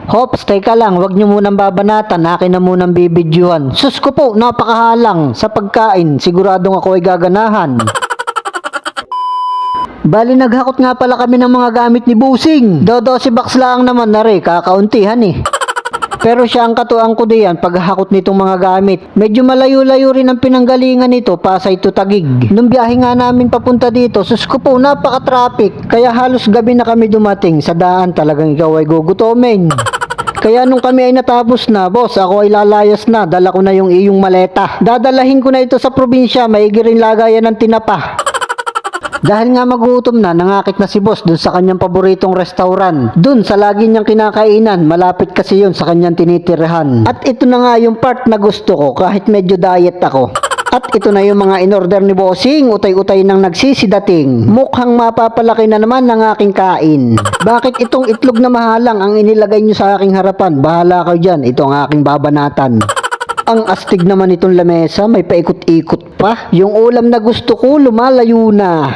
Hops, teka lang, wag nyo munang babanatan, akin na munang bibidyohan. Sus ko po, napakahalang. Sa pagkain, siguradong ako ay gaganahan. Bali naghakot nga pala kami ng mga gamit ni Busing. 12 box lang naman na rin, kakauntihan eh. Pero siya ang katuang ko diyan paghahakot nitong mga gamit. Medyo malayo-layo rin ang pinanggalingan nito, Pasay to Taguig. Nung biyahe nga namin papunta dito, sus ko po, napaka-traffic. Kaya halos gabi na kami dumating. Sa daan talagang ikaw ay gugutomin. Kaya nung kami ay natapos na, boss, ako ay lalayas na. Dala ko na yung iyong maleta. Dadalahin ko na ito sa probinsya, maigi rin lagayan ng tinapa. Dahil nga magutom na, nangakit na si boss dun sa kanyang paboritong restaurant. Dun sa lagi niyang kinakainan, malapit kasi yun sa kanyang tinitirahan. At ito na nga yung part na gusto ko kahit medyo diet ako. At ito na yung mga in-order ni Bossing, utay-utay nang nagsisidating. Mukhang mapapalaki na naman ng aking kain. Bakit itong itlog na mahalang ang inilagay nyo sa aking harapan? Bahala kayo dyan, ito ang aking babanatan. Ang astig naman itong lamesa, may paikot-ikot pa. Yung ulam na gusto ko, lumalayo na.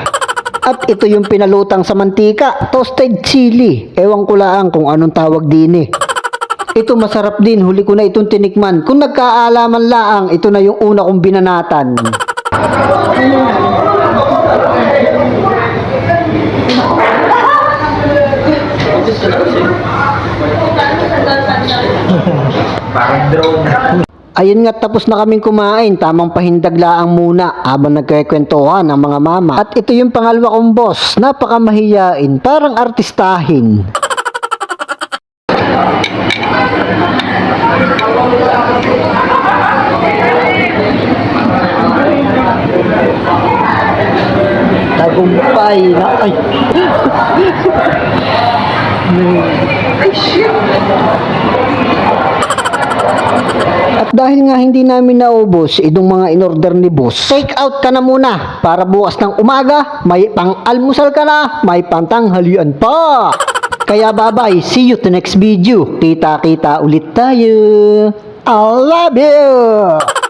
At ito yung pinalutang sa mantika, toasted chili. Ewan ko lang kung anong tawag din eh. Ito masarap din, huli ko na itong tinikman. Kung nagkaalaman laang, ito na yung una kong binanatan. Parang drone. Ayun nga, tapos na kaming kumain, tamang pahindaglaang muna habang nagkikwentuhan ang mga mama. At ito yung pangalawa kong boss, napakamahiyain, parang artistahin. Tagumpay na ay. Ay shit. At dahil nga hindi namin naubos itong mga in-order ni boss, take out ka na muna para bukas ng umaga may pang-almusal ka na, may pantanghalian pa. Kaya bye-bye, see you to next video. Kita-kita ulit tayo. I love you.